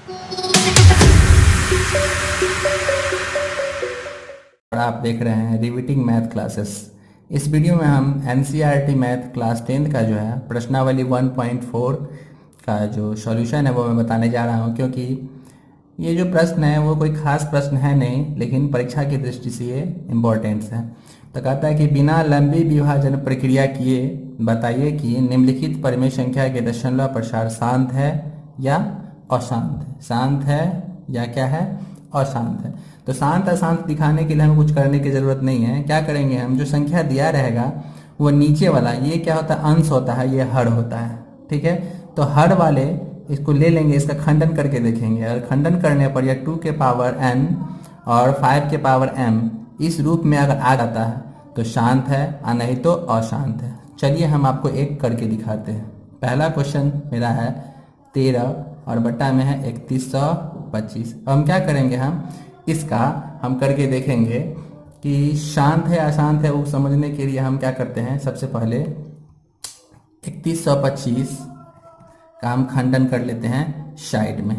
और आप देख रहे हैं रिवीटिंग मैथ क्लासेस। इस वीडियो में हम एनसीईआरटी मैथ क्लास 10 का जो है प्रश्नावली 1.4 का जो सॉल्यूशन है वो मैं बताने जा रहा हूं, क्योंकि ये जो प्रश्न है वो कोई खास प्रश्न है नहीं, लेकिन परीक्षा की दृष्टि से ये इम्पोर्टेंट्स है। तो कहता है कि बिना लंबी विभाजन प्रक्रिया किए बताइए कि निम्नलिखित परिमेय संख्या के दशमलव प्रसार शांत है या अशांत है। शांत है या क्या है, अशांत है। तो शांत अशांत दिखाने के लिए हमें कुछ करने की जरूरत नहीं है। क्या करेंगे हम, जो संख्या दिया रहेगा वो नीचे वाला, ये क्या होता है, अंश होता है, ये हर होता है। ठीक है, तो हर वाले इसको ले लेंगे, इसका खंडन करके देखेंगे। और खंडन करने पर यह 2 के पावर n और 5 के पावर m इस रूप में अगर आ जाता है तो शांत है, और नहीं तो अशांत है। चलिए हम आपको एक करके दिखाते हैं। पहला क्वेश्चन मेरा है 13 और बट्टा में है 3125। अब हम क्या करेंगे, हम इसका हम करके देखेंगे कि शांत है अशांत है। वो समझने के लिए हम क्या करते हैं, सबसे पहले 3125 का हम खंडन कर लेते हैं साइड में।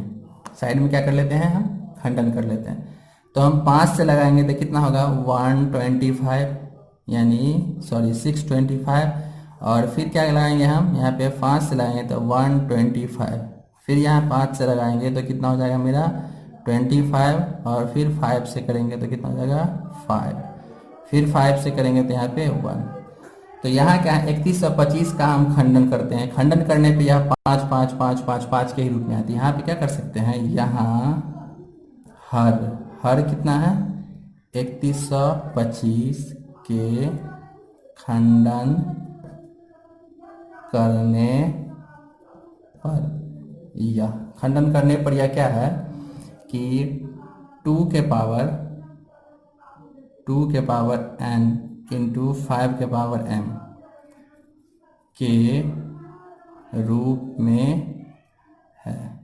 साइड में क्या कर लेते हैं, हम खंडन कर लेते हैं। तो हम 5 से लगाएंगे तो कितना होगा 125, यानी सॉरी 625। और फिर क्या लगाएंगे हम, यहाँ पे 5 से लगाएंगे तो 125। फिर यहाँ 5 से लगाएंगे तो कितना हो जाएगा मेरा 25। और फिर 5 से करेंगे तो कितना हो जाएगा 5। फिर 5 से करेंगे तो यहाँ पे 1। तो यहाँ क्या है 3125 का हम खंडन करते हैं। खंडन करने पे यह 5 5 5 5 5 के ही रूप में आती है। यहाँ पे क्या कर सकते हैं, यहाँ हर हर कितना है 3125 के खंडन करने पर, यह खंडन करने पर यह क्या है कि 2 के पावर n इंटू 5 के पावर m के रूप में है।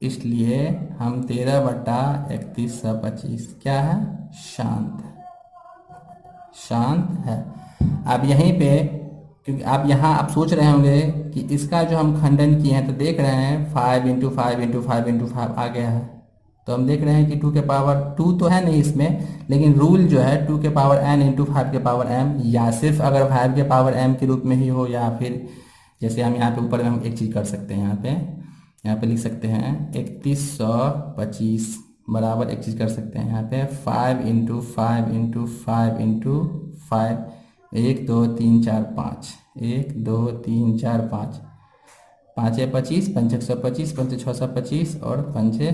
इसलिए हम 13/3125 क्या है, शांत है, शांत है। अब यहीं पे, क्योंकि आप यहाँ आप सोच रहे होंगे कि इसका जो हम खंडन किए हैं तो देख रहे हैं 5 इंटू 5 इंटू 5 इंटू 5 आ गया है। तो हम देख रहे हैं कि 2 के पावर 2 तो है नहीं इसमें, लेकिन रूल जो है 2 के पावर n इंटू 5 के पावर m, या सिर्फ अगर 5 के पावर m के रूप में ही हो, या फिर जैसे हम यहाँ पे ऊपर में हम एक चीज़ कर सकते हैं, यहाँ पे लिख सकते हैं 3125 बराबर एक चीज़ कर सकते हैं यहाँ पे 5 इंटू 5 इंटू 5 इंटू 5, 1 2 3 4 5, 1 2 3 4 5, 5 25, 5 125, 5 625 और 5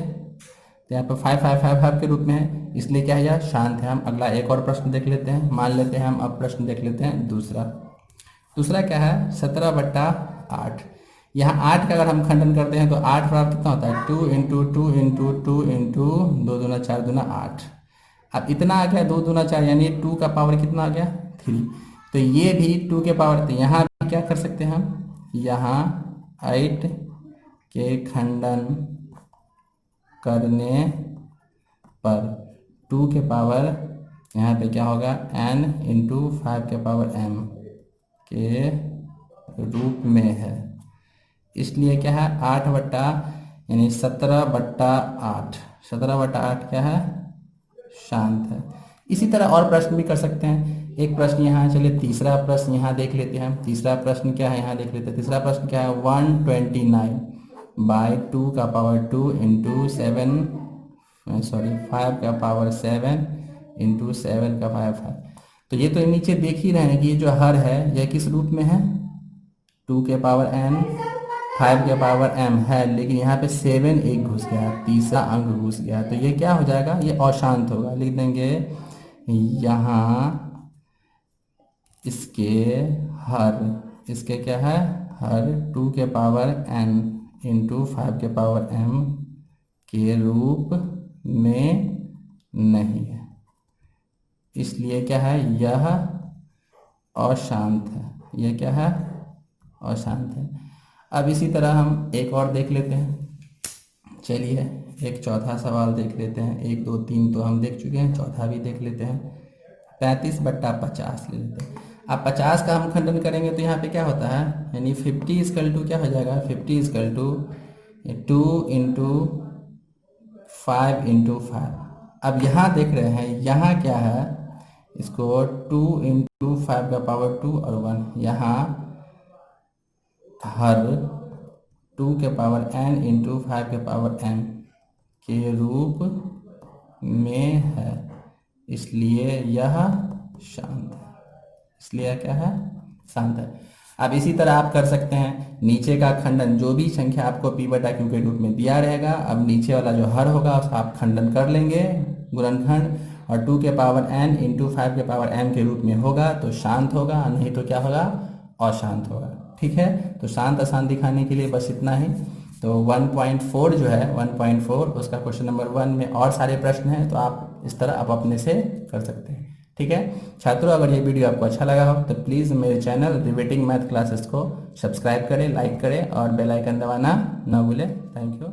तो यहाँ पर 5 5 5 5 के रूप में है, इसलिए क्या है यह शांत है। हम अगला एक और प्रश्न देख लेते हैं। मान लेते हैं हम अब प्रश्न देख लेते हैं दूसरा। दूसरा क्या है 17/8। यहाँ 8 का अगर हम खंडन करते हैं तो 8 बराबर कितना होता है 2 इंटू 2 इंटू 2 इंटू 2 दूना 4 दूना 8। अब इतना आ गया 2 दूना 4, यानी 2 का पावर कितना आ गया 3। तो ये भी 2 के पावर, तो यहाँ भी क्या कर सकते हैं हम, यहाँ 8 के खंडन करने पर 2 के पावर यहाँ पे क्या होगा n इंटू 5 के पावर m के रूप में है। इसलिए क्या है 8 बट्टा यानी 17/8, 17/8 क्या है, शांत है। इसी तरह और प्रश्न भी कर सकते हैं। एक प्रश्न यहाँ, चलिए तीसरा प्रश्न यहाँ देख लेते हैं हम। तीसरा प्रश्न क्या है यहाँ देख लेते हैं। तीसरा प्रश्न क्या है 129/2 का पावर 2 इंटू 7 सॉरी 5 का पावर 7 इंटू 7 का पावर 5। तो ये तो नीचे देख ही रहे हैं कि ये जो हर है यह किस रूप में है, 2 के पावर n 5 के पावर m है, लेकिन यहाँ पे 7 एक घुस गया, तीसरा अंक घुस गया, तो ये क्या हो जाएगा, ये अशांत होगा। लिख देंगे यहाँ इसके हर, इसके क्या है हर 2 के पावर n इंटू 5 के पावर m के रूप में नहीं है। इसलिए क्या है यह अशांत है, यह क्या है अशांत है। अब इसी तरह हम एक और देख लेते हैं। चलिए एक चौथा सवाल देख लेते हैं। 1 2 3 तो हम देख चुके हैं, चौथा भी देख लेते हैं। 35/50 ले लेते हैं। अब 50 का हम खंडन करेंगे तो यहाँ पे क्या होता है, यानी 50 इक्वल टू क्या हो जाएगा, 50 इक्वल टू 2 इंटू 5 इंटू 5। अब यहाँ देख रहे हैं, यहाँ क्या है, इसको 2 इंटू 5 का पावर 2 और 1, यहाँ हर 2 के पावर n इंटू 5 के पावर m के रूप में है, इसलिए यह शांत है। इसलिए क्या है, शांत है। अब इसी तरह आप कर सकते हैं, नीचे का खंडन, जो भी संख्या आपको p बटा q के रूप में दिया रहेगा, अब नीचे वाला जो हर होगा उसका आप खंडन कर लेंगे, गुणनखंड, और 2 के पावर n इंटू 5 के पावर m के रूप में होगा तो शांत होगा, नहीं तो क्या होगा, अशांत होगा। ठीक है, तो शांत अशांत दिखाने के लिए बस इतना ही। तो 1.4 जो है, 1.4 उसका क्वेश्चन नंबर 1 में और सारे प्रश्न हैं, तो आप इस तरह आप अपने से कर सकते हैं। ठीक है छात्रों, अगर ये वीडियो आपको अच्छा लगा हो तो प्लीज़ मेरे चैनल रिवीटिंग मैथ क्लासेस को सब्सक्राइब करें, लाइक करें और बेल आइकन दबाना ना भूलें। Thank you.